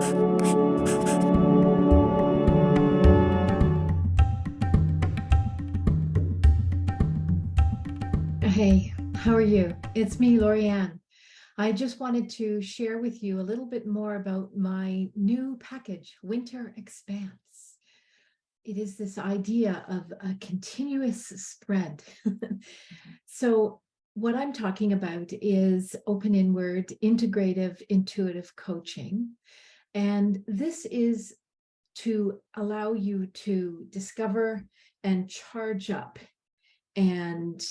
Hey, how are you? It's me, Lorianne. I just wanted to share with you a little bit more about my new package, Winter Expanse. It is this idea of a continuous spread. So what I'm talking about is open inward, integrative, intuitive coaching. And this is to allow you to discover and charge up and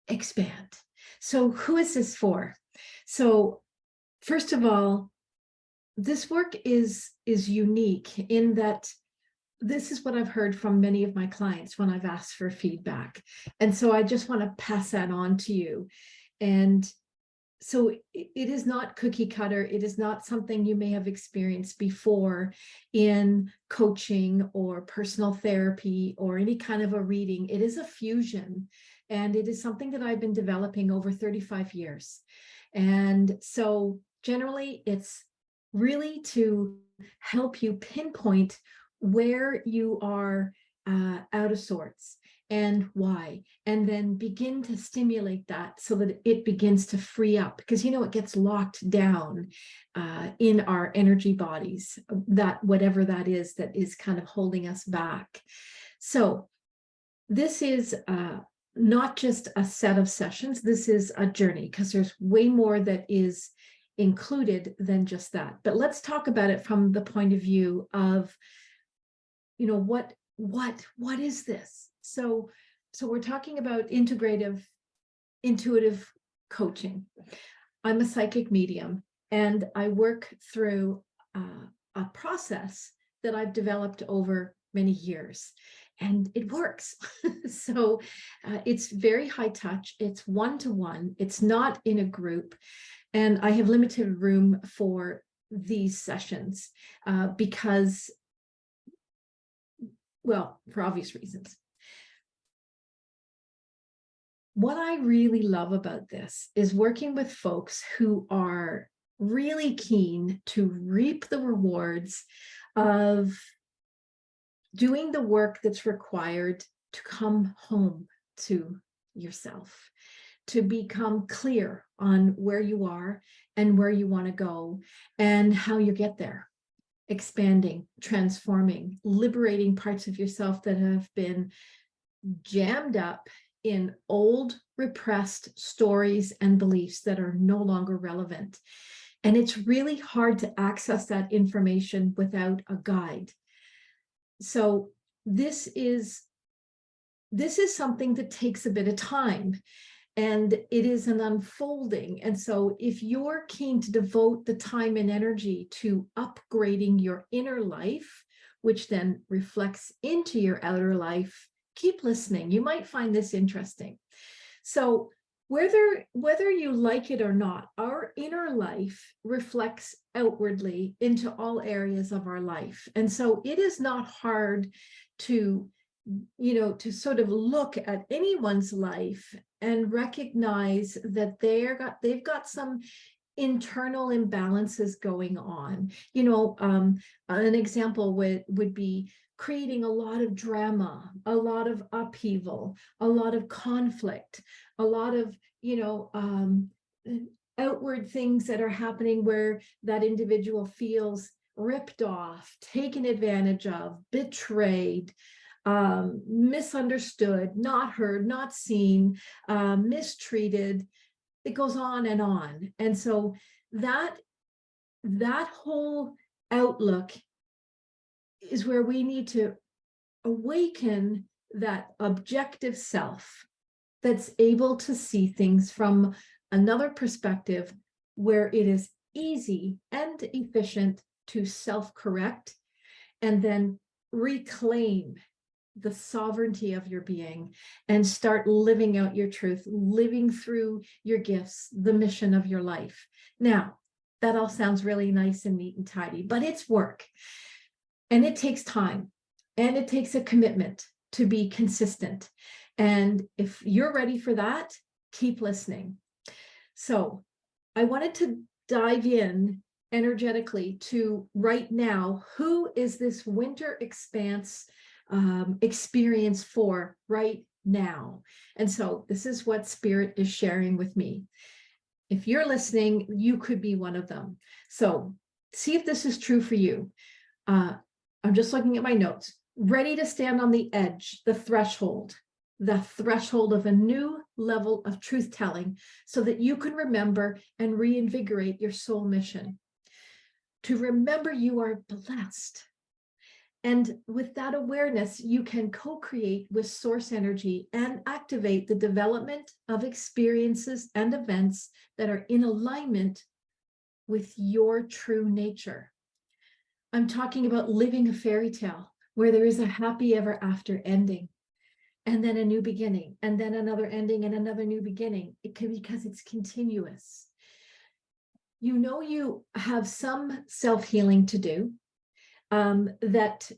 expand. So who is this for? So first of all, this work is unique in that this is what I've heard from many of my clients when I've asked for feedback. And so I just want to pass that on to you. And so it is not cookie cutter. It is not something you may have experienced before in coaching or personal therapy or any kind of a reading. It is a fusion, and it is something that I've been developing over 35 years. And so generally, it's really to help you pinpoint where you are out of sorts and why, and then begin to stimulate that so that it begins to free up, because it gets locked down in our energy bodies, that whatever that is kind of holding us back. So this is not just a set of sessions. This is a journey, because there's way more that is included than just that. But let's talk about it from the point of view of, what is this? So we're talking about integrative, intuitive coaching. I'm a psychic medium, and I work through a process that I've developed over many years, and it works. So it's very high touch. It's one-to-one. It's not in a group, and I have limited room for these sessions because, well, for obvious reasons. What I really love about this is working with folks who are really keen to reap the rewards of doing the work that's required to come home to yourself, to become clear on where you are and where you want to go and how you get there. Expanding, transforming, liberating parts of yourself that have been jammed up in old repressed stories and beliefs that are no longer relevant. And it's really hard to access that information without a guide. So this is something that takes a bit of time, and it is an unfolding. And so if you're keen to devote the time and energy to upgrading your inner life, which then reflects into your outer life, keep listening. You might find this interesting. So whether you like it or not, our inner life reflects outwardly into all areas of our life. And so it is not hard to sort of look at anyone's life and recognize that they've got some internal imbalances going on. An example would be creating a lot of drama, a lot of upheaval, a lot of conflict, a lot of outward things that are happening where that individual feels ripped off, taken advantage of, betrayed, misunderstood, not heard, not seen, mistreated. It goes on and on. And so that whole outlook is where we need to awaken that objective self that's able to see things from another perspective, where it is easy and efficient to self-correct and then reclaim the sovereignty of your being and start living out your truth, living through your gifts, the mission of your life. Now, that all sounds really nice and neat and tidy, but it's work. And it takes time, and it takes a commitment to be consistent. And if you're ready for that, keep listening. So I wanted to dive in energetically to right now, who is this winter expanse experience for right now? And so this is what Spirit is sharing with me. If you're listening, you could be one of them. So see if this is true for you. I'm just looking at my notes. Ready to stand on the edge, the threshold of a new level of truth telling so that you can remember and reinvigorate your soul mission. To remember you are blessed. And with that awareness, you can co-create with source energy and activate the development of experiences and events that are in alignment with your true nature. I'm talking about living a fairy tale where there is a happy ever after ending, and then a new beginning, and then another ending and another new beginning. It could be because it's continuous. You know, you have some self-healing to do, that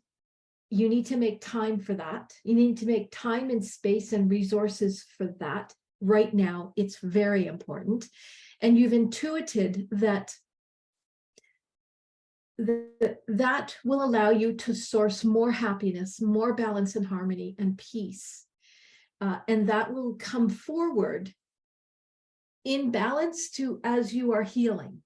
you need to make time for that. You need to make time and space and resources for that right now. It's very important. And you've intuited that that will allow you to source more happiness, more balance and harmony and peace. And that will come forward in balance to as you are healing.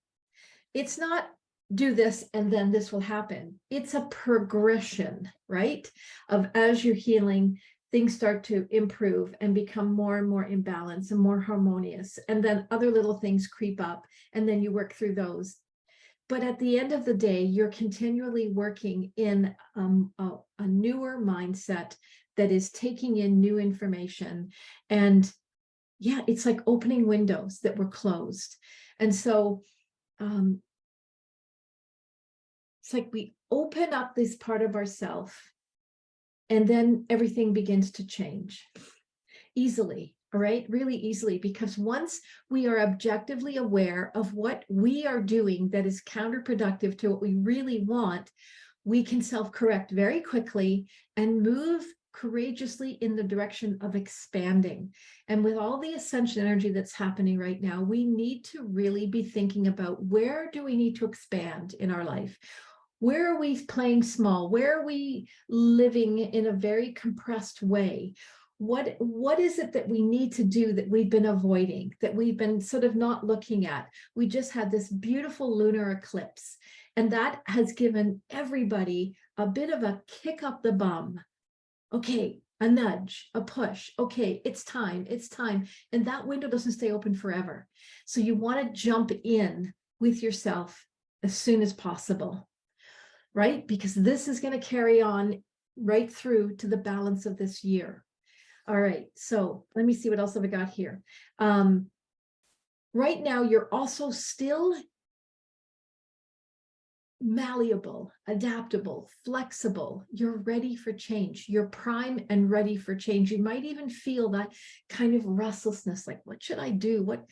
It's not do this and then this will happen. It's a progression, right? Of as you're healing, things start to improve and become more and more in balance and more harmonious. And then other little things creep up and then you work through those. But at the end of the day, you're continually working in a newer mindset that is taking in new information. And yeah, it's like opening windows that were closed. And so it's like we open up this part of ourselves and then everything begins to change easily. All right, really easily, because once we are objectively aware of what we are doing that is counterproductive to what we really want, we can self-correct very quickly and move courageously in the direction of expanding. And with all the ascension energy that's happening right now, we need to really be thinking about where do we need to expand in our life? Where are we playing small? Where are we living in a very compressed way? What is it that we need to do that we've been avoiding, that we've been sort of not looking at? We just had this beautiful lunar eclipse, and that has given everybody a bit of a kick up the bum. Okay, a nudge, a push. Okay, it's time, it's time. And that window doesn't stay open forever. So you want to jump in with yourself as soon as possible, right? Because this is going to carry on right through to the balance of this year. All right, so let me see what else have I got here. Right now, you're also still malleable, adaptable, flexible. You're ready for change. You're prime and ready for change. You might even feel that kind of restlessness, like, what should I do? What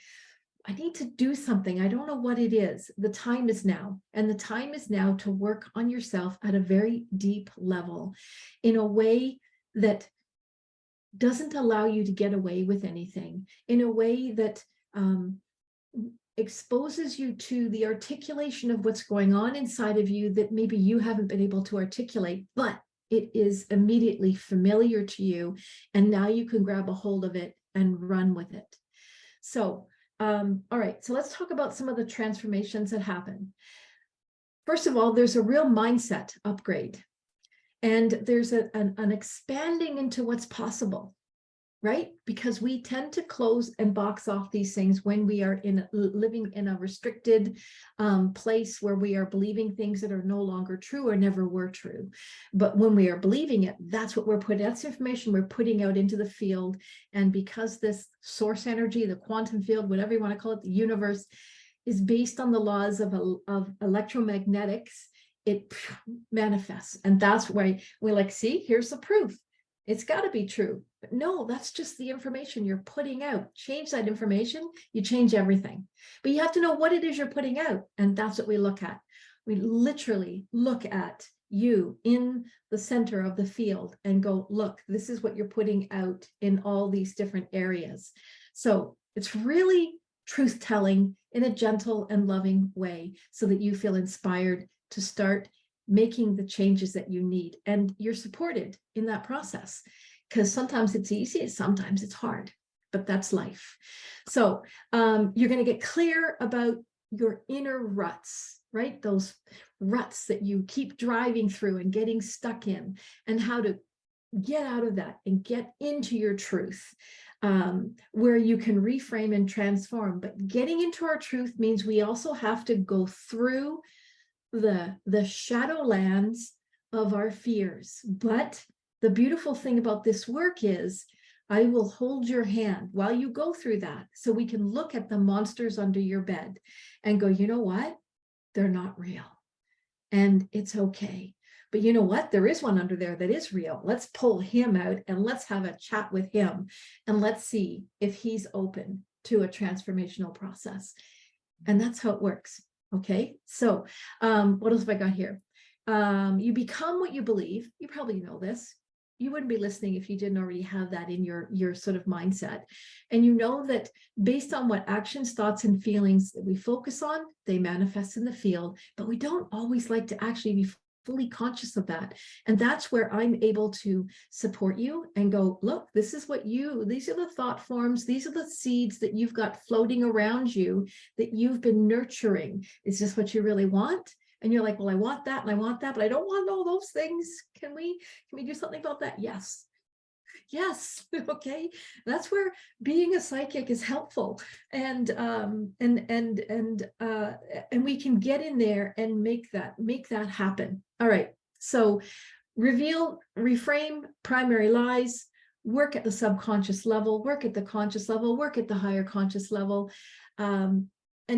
I need to do something. I don't know what it is. The time is now. And the time is now to work on yourself at a very deep level in a way that doesn't allow you to get away with anything, in a way that exposes you to the articulation of what's going on inside of you that maybe you haven't been able to articulate, but it is immediately familiar to you. And now you can grab a hold of it and run with it. So, all right, so let's talk about some of the transformations that happen. First of all, there's a real mindset upgrade. And there's an expanding into what's possible, right? Because we tend to close and box off these things when we are living in a restricted place where we are believing things that are no longer true or never were true. But when we are believing it, that's what we're putting, that's information we're putting out into the field. And because this source energy, the quantum field, whatever you want to call it, the universe, is based on the laws of electromagnetics, it manifests. And that's why we're like, see, here's the proof. It's got to be true. But no, that's just the information you're putting out. Change that information, you change everything. But you have to know what it is you're putting out. And that's what we look at. We literally look at you in the center of the field and go, look, this is what you're putting out in all these different areas. So it's really truth telling. in a gentle and loving way so that you feel inspired to start making the changes that you need. And you're supported in that process, because sometimes it's easy, sometimes it's hard, but that's life. So you're going to get clear about your inner ruts, right? Those ruts that you keep driving through and getting stuck in, and how to get out of that and get into your truth, where you can reframe and transform. But getting into our truth means we also have to go through the shadowlands of our fears. But the beautiful thing about this work is I will hold your hand while you go through that, so we can look at the monsters under your bed and go, you know what? They're not real. And it's okay. But you know what? There is one under there that is real. Let's pull him out and let's have a chat with him. And let's see if he's open to a transformational process. And that's how it works. Okay. So what else have I got here? You become what you believe. You probably know this. You wouldn't be listening if you didn't already have that in your sort of mindset. And you know that based on what actions, thoughts, and feelings that we focus on, they manifest in the field, but we don't always like to actually be fully conscious of that. And that's where I'm able to support you and go, look, this is what these are the thought forms, these are the seeds that you've got floating around you that you've been nurturing. Is this what you really want? And you're like, well, I want that and I want that, but I don't want all those things. Can we do something about that? Yes. Yes. Okay. That's where being a psychic is helpful. And we can get in there and make that happen. All right. So reveal, reframe primary lies, work at the subconscious level, work at the conscious level, work at the higher conscious level, and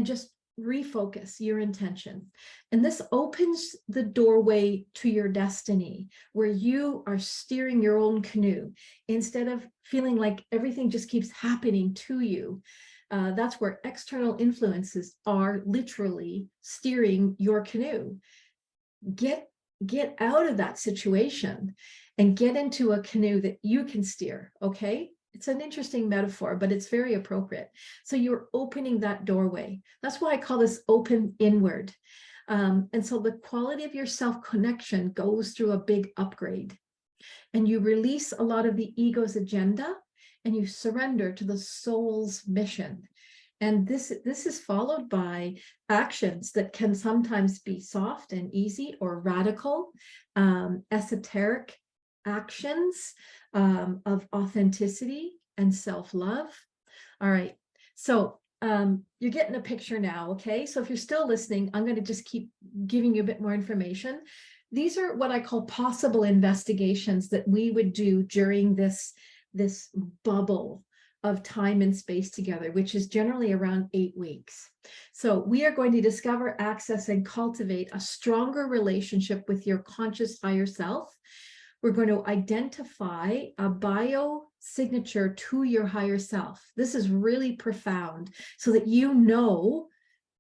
just refocus your intention. And this opens the doorway to your destiny, where you are steering your own canoe instead of feeling like everything just keeps happening to you. That's where external influences are literally steering your canoe. Get out of that situation and get into a canoe that you can steer. Okay. It's an interesting metaphor, but it's very appropriate. So you're opening that doorway. That's why I call this open inward. And so the quality of your self-connection goes through a big upgrade. And you release a lot of the ego's agenda and you surrender to the soul's mission. And this is followed by actions that can sometimes be soft and easy, or radical, esoteric actions of authenticity and self-love. All right. So you're getting a picture now. Okay. So if you're still listening, I'm going to just keep giving you a bit more information. These are what I call possible investigations that we would do during this bubble of time and space together, which is generally around 8 weeks. So we are going to discover, access, and cultivate a stronger relationship with your conscious higher self. We're going to identify a biosignature to your higher self. This is really profound, so that you know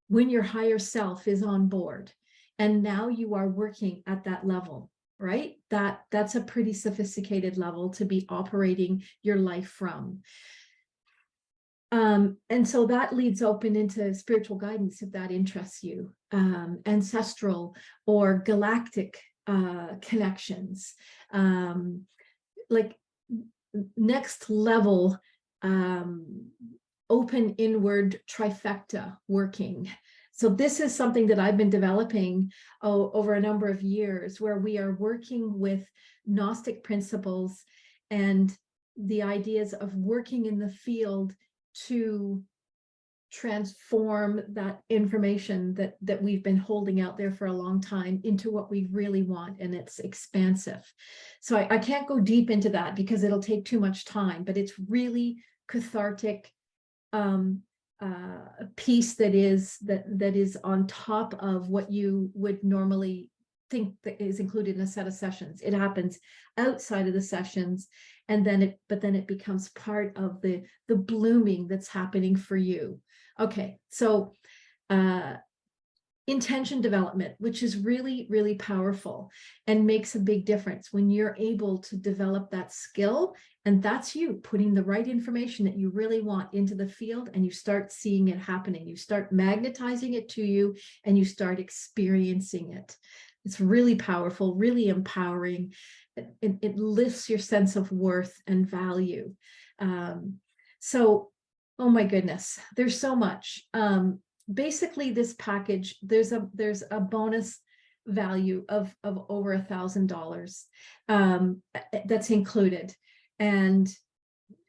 when your higher self is on board. And now you are working at that level, right? That's a pretty sophisticated level to be operating your life from. And so that leads open into spiritual guidance, if that interests you, ancestral or galactic connections, like next level, open inward trifecta working. So this is something that I've been developing over a number of years, where we are working with Gnostic principles and the ideas of working in the field to transform that information that we've been holding out there for a long time into what we really want, and it's expansive. So I can't go deep into that because it'll take too much time, but it's really cathartic piece that is on top of what you would normally think that is included in a set of sessions. It happens outside of the sessions, and then it becomes part of the blooming that's happening for you. Okay, so intention development, which is really, really powerful and makes a big difference when you're able to develop that skill. And that's you putting the right information that you really want into the field, and you start seeing it happening. You start magnetizing it to you, and you start experiencing it. It's really powerful, really empowering. It lifts your sense of worth and value. So, oh my goodness, there's so much. Basically, this package, there's a bonus value of over $1,000 that's included. And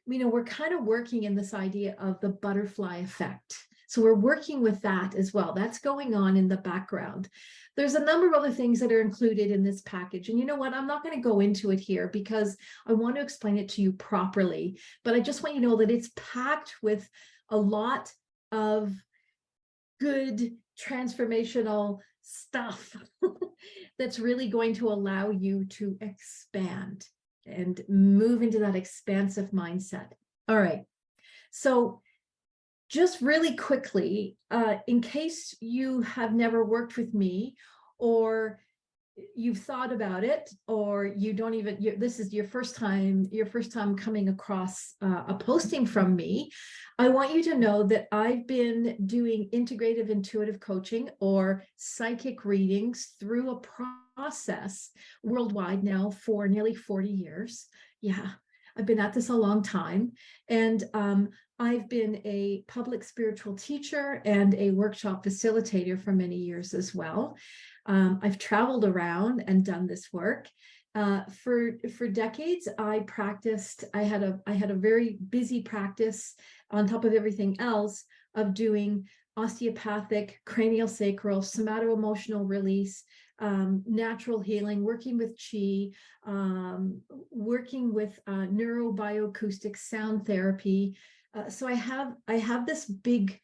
we're kind of working in this idea of the butterfly effect. So we're working with that as well. That's going on in the background. There's a number of other things that are included in this package. And you know what? I'm not going to go into it here because I want to explain it to you properly. But I just want you to know that it's packed with a lot of good transformational stuff that's really going to allow you to expand and move into that expansive mindset. All right. So just really quickly, in case you have never worked with me, or you've thought about it, or you don't even, this is your first time coming across a posting from me, I want you to know that I've been doing integrative intuitive coaching or psychic readings through a process worldwide now for nearly 40 years. Yeah, I've been at this a long time. And I've been a public spiritual teacher and a workshop facilitator for many years as well. I've traveled around and done this work. For decades, I practiced. I had a very busy practice on top of everything else of doing osteopathic, craniosacral, somato-emotional release, natural healing, working with chi, working with neurobioacoustic sound therapy. So I have this big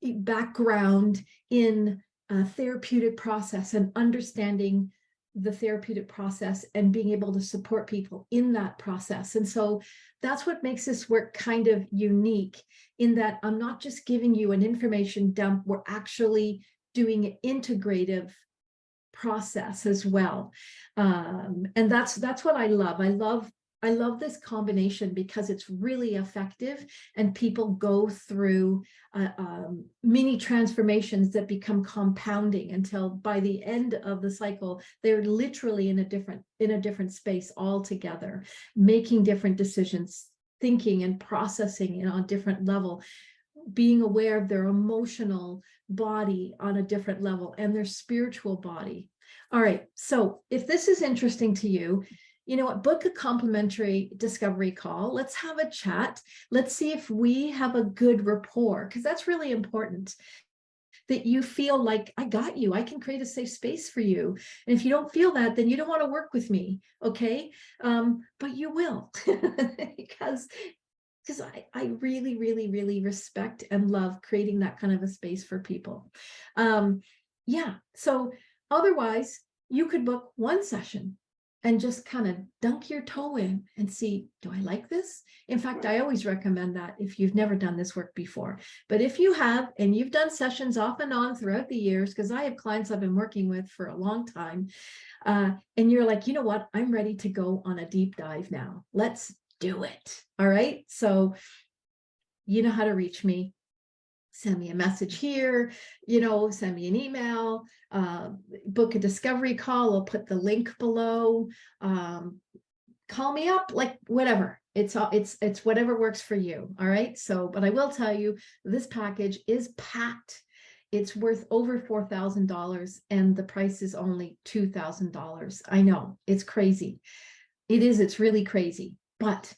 background in therapeutic process and understanding the therapeutic process and being able to support people in that process. And so that's what makes this work kind of unique, in that I'm not just giving you an information dump, we're actually doing an integrative process as well. And that's what I love. I love this combination because it's really effective, and people go through mini transformations that become compounding until by the end of the cycle, they're literally in a different space altogether, making different decisions, thinking and processing on a different level, being aware of their emotional body on a different level and their spiritual body. All right, so if this is interesting to you, you know what, book a complimentary discovery call. Let's have a chat. Let's see if we have a good rapport, because that's really important, that you feel like I got you. I can create a safe space for you. And if you don't feel that, then you don't want to work with me, okay? But you will, because I really, really, really respect and love creating that kind of a space for people. Yeah, so otherwise, you could book one session and just kind of dunk your toe in and see, do I like this? In fact, I always recommend that if you've never done this work before. But if you have, and you've done sessions off and on throughout the years, because I have clients I've been working with for a long time, and you're like, you know what, I'm ready to go on a deep dive now. Let's do it. All right. So you know how to reach me. Send me a message here, send me an email, book a discovery call. I'll put the link below. Call me up, like whatever. It's whatever works for you. All right. So, but I will tell you, this package is packed. It's worth over $4,000 and the price is only $2,000. I know, it's crazy. It's really crazy, but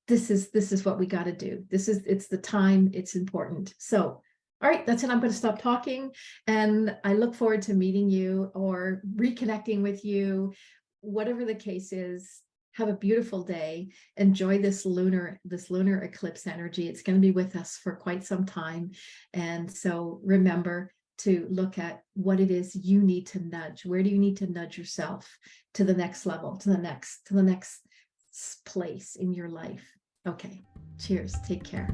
this is what we got to do. It's the time, it's important. So, all right, that's it. I'm going to stop talking, and I look forward to meeting you or reconnecting with you, whatever the case is. Have a beautiful day. Enjoy this lunar eclipse energy. It's going to be with us for quite some time. And so remember to look at what it is you need to nudge. Where do you need to nudge yourself to the next level, to the next place in your life? Okay, cheers. Take care.